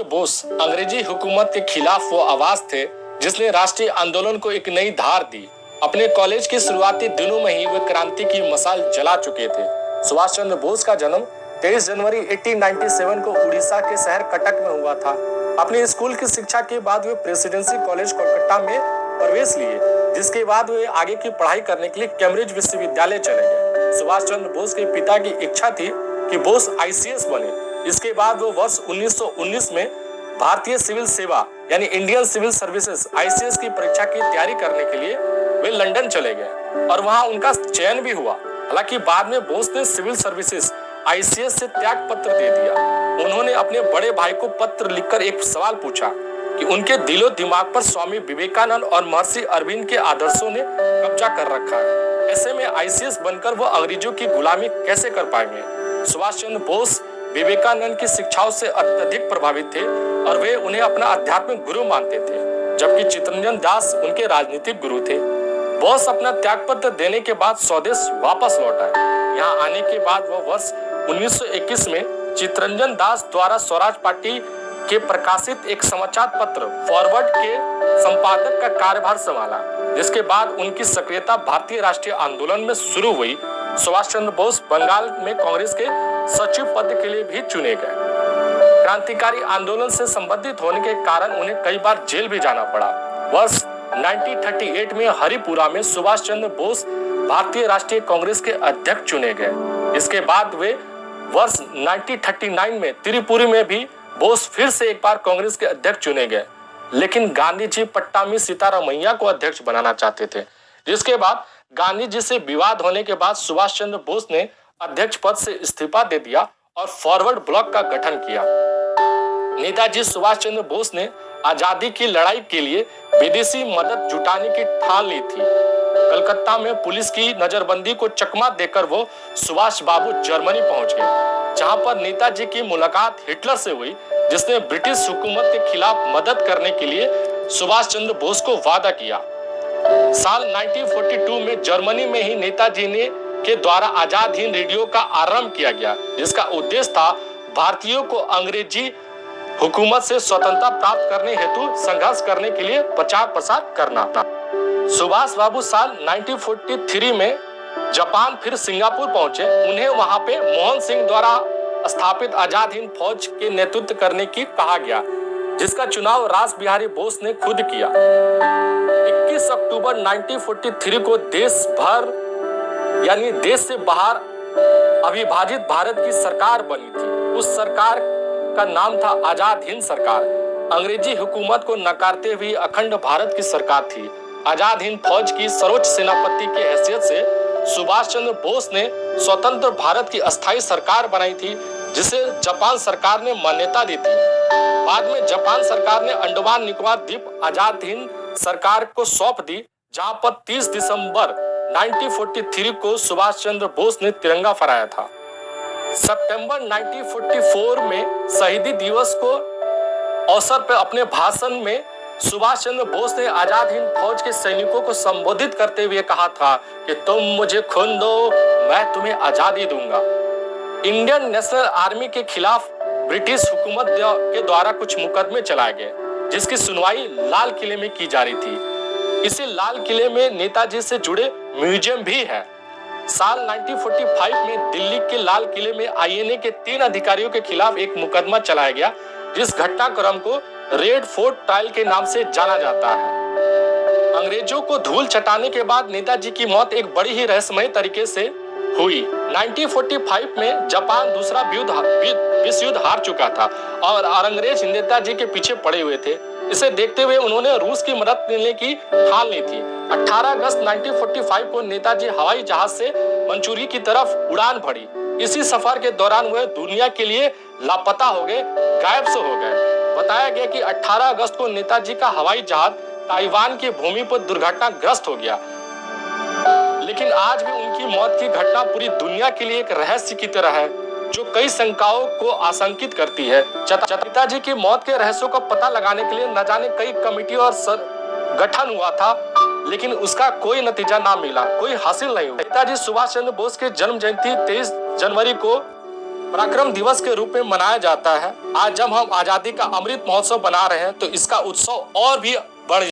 चंद्र बोस अंग्रेजी हुकूमत के खिलाफ वो आवाज थे जिसने राष्ट्रीय आंदोलन को एक नई धार दी। अपने कॉलेज के शुरुआती दिनों में ही वे क्रांति की मशाल जला चुके थे। सुभाष चंद्र बोस का जन्म 23 जनवरी 1897 को उड़ीसा के शहर कटक में हुआ था। अपने स्कूल की शिक्षा के बाद वे प्रेसिडेंसी कॉलेज कोलकाता में प्रवेश लिए, जिसके बाद वे आगे की पढ़ाई करने के लिए कैम्ब्रिज विश्वविद्यालय चले गए। सुभाष चंद्र बोस के पिता की इच्छा थी कि बोस आईसीएस बने। इसके बाद वो वर्ष 1919 में भारतीय सिविल सेवा यानी इंडियन सिविल सर्विसेज आईसीएस की परीक्षा की तैयारी करने के लिए वे लंदन चले गए और वहां उनका चयन भी हुआ। हालांकि बाद में बोस ने सिविल सर्विसेज आईसीएस से त्याग पत्र दे दिया। उन्होंने अपने बड़े भाई को पत्र लिखकर एक सवाल पूछा कि उनके दिलो दिमाग पर स्वामी विवेकानंद और महर्षि अरविंद के आदर्शों ने कब्जा कर रखा है। ऐसे में आईसीएस बनकर वो अंग्रेजों की गुलामी कैसे कर पाएंगे। सुभाष चंद्र बोस विवेकानंद की शिक्षाओं से अत्यधिक प्रभावित थे और वे उन्हें अपना आध्यात्मिक गुरु मानते थे, जबकि चित्तरंजन दास उनके राजनीतिक गुरु थे। बोस अपना त्यागपत्र देने के बाद स्वदेश वापस लौट आए। यहाँ आने के बाद वह वर्ष 1921 में चित्तरंजन दास द्वारा स्वराज पार्टी के प्रकाशित एक समाचार पत्र फॉरवर्ड के संपादक का कार्यभार संभाला, जिसके बाद उनकी सक्रियता भारतीय राष्ट्रीय आंदोलन में शुरू हुई। सुभाष चंद्र बोस बंगाल में कांग्रेस के सचिव पद के लिए भी चुने गए। क्रांतिकारी आंदोलन से संबंधित होने के कारण उन्हें कई बार जेल भी जाना पड़ा। वर्ष 1938 में हरिपुरा में सुभाष चंद्र बोस भारतीय राष्ट्रीय कांग्रेस के अध्यक्ष चुने गए। इसके बाद वे वर्ष 1939 में त्रिपुरी में भी बोस फिर से एक बार कांग्रेस के अध्यक्ष चुने गए, लेकिन गांधी जी पट्टामी सीतारामैया को अध्यक्ष बनाना चाहते थे। जिसके बाद गांधी जी से विवाद होने के बाद सुभाष चंद्र बोस ने अध्यक्ष पद से इस्तीफा दे दिया और फॉरवर्ड ब्लॉक का गठन किया। नेताजी सुभाष चंद्र बोस ने आजादी की लड़ाई के लिए विदेशी मदद जुटाने की ठान ली थी। कलकत्ता में पुलिस की नजरबंदी को चकमा देकर वो सुभाष बाबू जर्मनी पहुंच गए, जहां पर नेताजी की मुलाकात हिटलर से हुई, जिसने ब्रिटिश हुकूमत के खिलाफ मदद करने के लिए सुभाष चंद्र बोस को वादा किया। साल 1942 में जर्मनी में ही नेताजी ने के द्वारा आजाद हिंद रेडियो का आरंभ किया गया, जिसका उद्देश्य था भारतीयों को अंग्रेजी हुकूमत से स्वतंत्रता प्राप्त करने हेतु संघर्ष करने के लिए प्रचार प्रसार करना था। सुभाष बाबू साल 1943 में जापान फिर सिंगापुर पहुंचे। उन्हें वहां पे मोहन सिंह द्वारा स्थापित आजाद हिंद फौज के नेतृत्व करने की कहा गया, जिसका चुनाव रास बिहारी बोस ने खुद किया। 21 अक्टूबर 1943 को देश भर यानी देश से बाहर अविभाजित भारत की सरकार बनी थी। उस सरकार का नाम था आजाद हिंद सरकार। अंग्रेजी हुकूमत को नकारते हुए अखंड भारत की सरकार थी। आजाद हिंद फौज की सर्वोच्च सेनापति की हैसियत से सुभाष चंद्र बोस ने स्वतंत्र भारत की अस्थायी सरकार बनाई थी, जिसे जापान सरकार ने मान्यता दी थी। बाद में जापान सरकार ने अंडमान निकोबार द्वीप आजाद हिंद सरकार को सौंप दी, जहां पर 30 दिसंबर 1943 को सुभाष चंद्र बोस ने तिरंगा फहराया था। सितंबर 1944 में शहीदी दिवस को अवसर पर अपने भाषण में सुभाष चंद्र बोस ने आजाद हिंद फौज के सैनिकों को संबोधित करते हुए कहा था कि तुम मुझे खून दो, मैं तुम्हें आजादी दूंगा। इंडियन नेशनल आर्मी के खिलाफ ब्रिटिश हुकूमत के द्वारा कुछ मुकदमे चलाए गए, जिसकी सुनवाई लाल किले में की जा रही थी। इसी लाल किले में नेताजी से जुड़े म्यूजियम भी है। साल 1945 में दिल्ली के लाल किले में आईएनए के 3 अधिकारियों के खिलाफ एक मुकदमा चलाया गया, जिस घटनाक्रम को रेड फोर्ट ट्रायल के नाम से जाना जाता है। अंग्रेजों को धूल चटाने के बाद नेताजी की मौत एक बड़ी ही रहस्यमय तरीके से हुई। 1945 में जापान दूसरा विश्व युद्ध हार चुका था और अंग्रेज नेताजी के पीछे पड़े हुए थे। इसे देखते हुए उन्होंने रूस की मदद लेने की ठान ली थी। 18 अगस्त 1945 को नेताजी हवाई जहाज से मंचूरिया की तरफ उड़ान भरी। इसी सफर के दौरान वह दुनिया के लिए लापता हो गए, गायब से हो गए। बताया गया कि 18 अगस्त को नेताजी का हवाई जहाज ताइवान की भूमि पर दुर्घटनाग्रस्त हो गया, लेकिन आज भी उनकी मौत की घटना पूरी दुनिया के लिए एक रहस्य की तरह है, जो कई शंकाओं को आशंकित करती है। पिताजी की मौत के रहस्यों का पता लगाने के लिए न जाने कई कमेटी और गठन हुआ था, लेकिन उसका कोई नतीजा ना मिला, कोई हासिल नहीं हुआ। नेताजी सुभाष चंद्र बोस के जन्म जयंती 23 जनवरी को पराक्रम दिवस के रूप में मनाया जाता है। आज जब हम आजादी का अमृत महोत्सव बना रहे हैं तो इसका उत्सव और भी